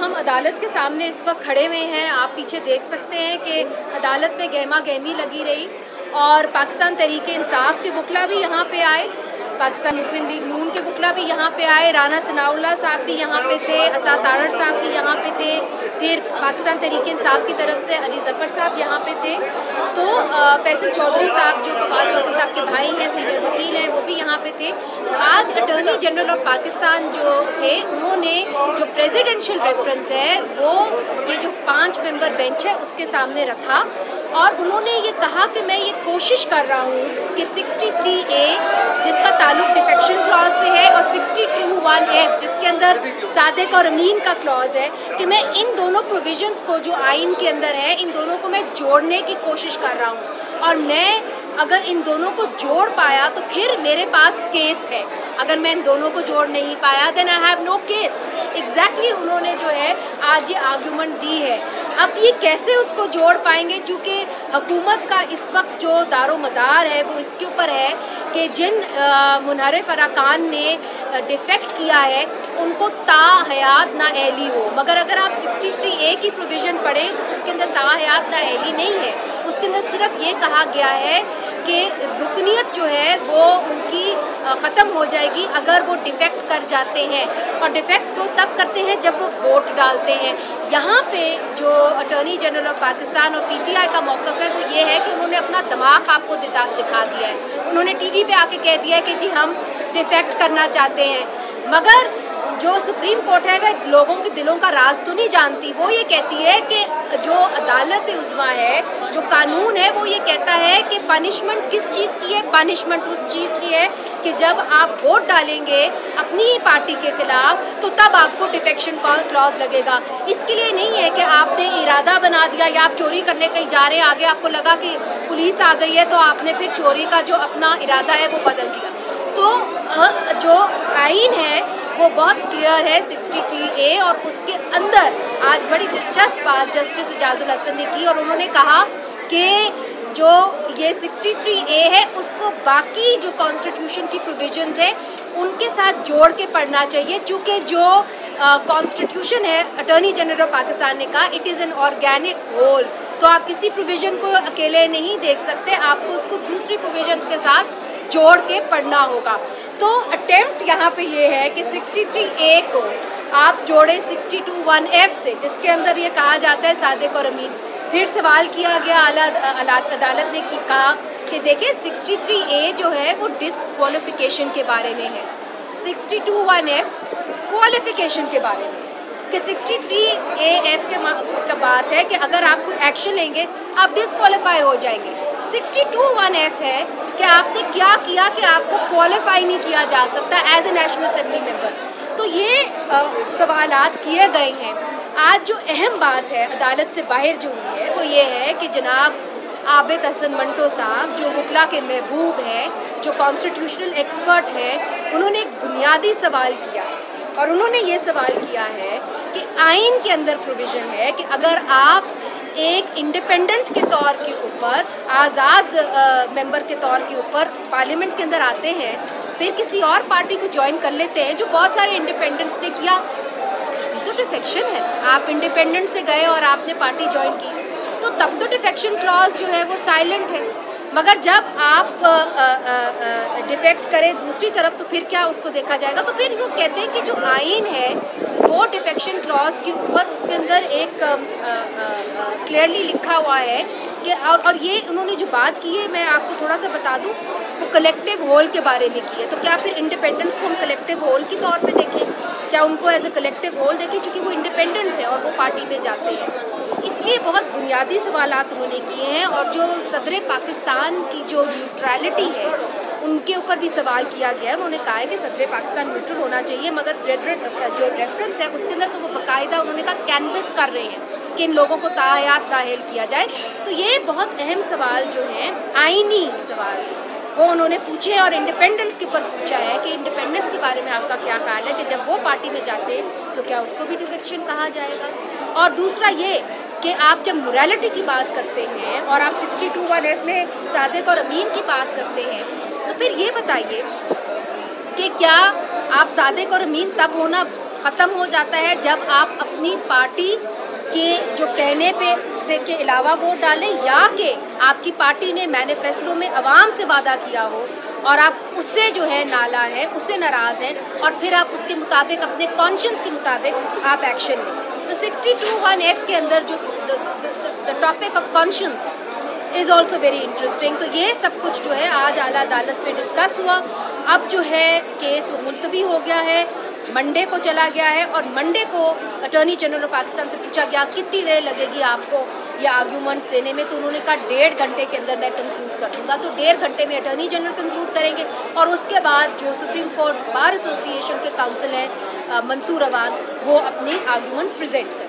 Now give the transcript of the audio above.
हम अदालत के सामने इस वक्त खड़े हुए हैं। आप पीछे देख सकते हैं कि अदालत में गहमा गहमी लगी रही और पाकिस्तान तहरीक इंसाफ के वकला भी यहाँ पे आए, पाकिस्तान मुस्लिम लीग नून के वकला भी यहाँ पे आए, राना सनाउल्लाह साहब भी यहाँ पे थे, अता तारड़ साहब भी यहाँ पे थे, फिर पाकिस्तान तहरीक इंसाफ की तरफ से अली ज़फ़र साहब यहाँ पे थे, तो फैसल चौधरी साहब जो फवाद चौधरी साहब के भाई हैं, सीनियर वकील हैं, वो भी यहाँ पे थे। तो आज अटॉर्नी जनरल ऑफ पाकिस्तान जो थे उन्होंने जो प्रेसिडेंशियल रेफरेंस है वो ये जो 5 मेंबर बेंच है उसके सामने रखा और उन्होंने ये कहा कि मैं ये कोशिश कर रहा हूँ कि 63A जिसका ताल्लुक डिफेक्शन क्लॉज से है और 62(1)F जिसके अंदर सादिक और अमीन का क्लॉज है कि मैं इन दोनों प्रोविजंस को जो आइन के अंदर है इन दोनों को मैं जोड़ने की कोशिश कर रहा हूँ और मैं अगर इन दोनों को जोड़ पाया तो फिर मेरे पास केस है, अगर मैं इन दोनों को जोड़ नहीं पाया then I have no case. Exactly उन्होंने जो है आज ये आर्ग्यूमेंट दी है। अब ये कैसे उसको जोड़ पाएंगे, चूँकि हुकूमत का इस वक्त जो दारो मदार है वो इसके ऊपर है कि जिन मुनहरिफ अरकान ने डिफेक्ट किया है उनको ताहयात नाअहली हो, मगर अगर आप 63A की प्रोविज़न पढ़ें तो उसके अंदर ताहयात नाअहली नहीं है, उसके अंदर सिर्फ ये कहा गया है कि रुकनियत जो है वो उनकी ख़त्म हो जाएगी अगर वो डिफेक्ट कर जाते हैं और डिफेक्ट वो तब करते हैं जब वो वोट डालते हैं। यहाँ पे जो अटॉर्नी जनरल ऑफ पाकिस्तान और PTI का मौक़िफ़ है वो ये है कि उन्होंने अपना दिमाग आपको दिखा दिया है। उन्होंने TV पे आके कह दिया है कि जी हम डिफेक्ट करना चाहते हैं, मगर जो सुप्रीम कोर्ट है वह लोगों के दिलों का राज तो नहीं जानती। वो ये कहती है कि जो अदालत उज़्मा है, जो कानून है, वो ये कहता है कि पनिशमेंट किस चीज़ की है, पनिशमेंट उस चीज़ की है कि जब आप वोट डालेंगे अपनी ही पार्टी के ख़िलाफ़ तो तब आपको डिफेक्शन क्लॉज लगेगा। इसके लिए नहीं है कि आपने इरादा बना दिया या आप चोरी करने कहीं जा रहे हैं, आगे आपको लगा कि पुलिस आ गई है तो आपने फिर चोरी का जो अपना इरादा है वो बदल दिया। तो जो आइन है वो बहुत क्लियर है 63A और उसके अंदर आज बड़ी दिलचस्प बात जस्टिस इजाजुल हसन ने की और उन्होंने कहा कि जो ये 63A है उसको बाकी जो कॉन्स्टिट्यूशन की प्रोविजंस है उनके साथ जोड़ के पढ़ना चाहिए, चूँकि जो कॉन्स्टिट्यूशन है अटॉर्नी जनरल ऑफ पाकिस्तान ने कहा it is an organic whole, तो आप किसी प्रोविज़न को अकेले नहीं देख सकते, आपको उसको दूसरी प्रोविजंस के साथ जोड़ के पढ़ना होगा। तो अटेम्प्ट यहाँ पे ये है कि 63A को आप जोड़े 62(1)F से जिसके अंदर ये कहा जाता है सादिक और अमीन। फिर सवाल किया गया अदालत ने कहा कि देखिए 63A जो है वो डिसक्वालिफिकेशन के बारे में है, 62(1)F क्वालिफिकेशन के बारे में, कि 63AF के बात है कि अगर आप कोई एक्शन लेंगे आप डिसक्वालीफाई हो जाएंगे। 62(1)F है कि आपने क्या किया कि आपको क्वालिफाई नहीं किया जा सकता as a national assembly member. तो ये सवालात किए गए हैं। आज जो अहम बात है अदालत से बाहर जो हुई है वो ये है कि जनाब आबिद हसन मंटो साहब जो वकला के महबूब हैं, जो कॉन्स्टिट्यूशनल एक्सपर्ट हैं, उन्होंने एक बुनियादी सवाल किया और उन्होंने ये सवाल किया है कि आइन के अंदर प्रोविज़न है कि अगर आप एक इंडिपेंडेंट के तौर के ऊपर, आज़ाद मेंबर के तौर के ऊपर पार्लियामेंट के अंदर आते हैं, फिर किसी और पार्टी को ज्वाइन कर लेते हैं जो बहुत सारे इंडिपेंडेंट्स ने किया, ये तो डिफेक्शन है। आप इंडिपेंडेंट से गए और आपने पार्टी ज्वाइन की तो तब तो डिफेक्शन क्लॉज जो है वो साइलेंट है, मगर जब आप डिफेक्ट करें दूसरी तरफ तो फिर क्या उसको देखा जाएगा। तो फिर वो कहते हैं कि जो आइन है वो डिफेक्शन क्लॉज के ऊपर उसके अंदर एक क्लियरली लिखा हुआ है कि और ये उन्होंने जो बात की है मैं आपको थोड़ा सा बता दूं, वो कलेक्टिव होल के बारे में की है। तो क्या फिर इंडिपेंडेंस को हम कलेक्टिव होल के तौर पे देखें, क्या उनको एज ए कलेक्टिव होल देखें, क्योंकि वो इंडिपेंडेंस है और वो पार्टी में जाते हैं। इसलिए बहुत बुनियादी सवालात उन्होंने किए हैं और जो सदर पाकिस्तान की जो न्यूट्रलिटी है उनके ऊपर भी सवाल किया गया है। उन्होंने कहा है कि सदर पाकिस्तान न्यूट्रल होना चाहिए, मगर जो रेफरेंस है उसके अंदर तो वो बाकायदा उन्होंने कहा कैनवस कर रहे हैं कि इन लोगों को ताहयात नाअहल किया जाए। तो ये बहुत अहम सवाल जो हैं आइनी सवाल वो उन्होंने पूछे और इंडिपेंडेंस के ऊपर पूछा है कि इंडिपेंडेंस के बारे में आपका क्या ख्याल है कि जब वो पार्टी में जाते हैं तो क्या उसको भी डिफेक्शन कहा जाएगा। और दूसरा ये कि आप जब मोरालिटी की बात करते हैं और आप 62(1)F में सादिक और अमीन की बात करते हैं तो फिर ये बताइए कि क्या आप सादिक और अमीन तब होना ख़त्म हो जाता है जब आप अपनी पार्टी के जो कहने पे से के अलावा वोट डालें, या कि आपकी पार्टी ने मैनिफेस्टो में आवाम से वादा किया हो और आप उससे जो है नाला है, उससे नाराज़ हैं और फिर आप उसके मुताबिक अपने कॉन्शियंस के मुताबिक आप एक्शन लें। तो 62(1)(f) के अंदर जो the topic of conscience is also very interesting. तो ये सब कुछ जो है आज आला अदालत में डिस्कस हुआ। अब जो है केस मुलतवी हो गया है, मंडे को चला गया है और मंडे को अटॉर्नी जनरल ऑफ पाकिस्तान से पूछा गया कितनी देर लगेगी आपको ये आर्ग्यूमेंट्स देने में, तो उन्होंने कहा 1.5 घंटे के अंदर मैं कंक्लूड कर दूँगा। तो 1.5 घंटे में अटॉर्नी जनरल कंक्लूड करेंगे और उसके बाद जो सुप्रीम कोर्ट बार एसोसिएशन के काउंसिल हैं मंसूर अवान, वो अपनी आर्ग्यूमेंट्स प्रेजेंट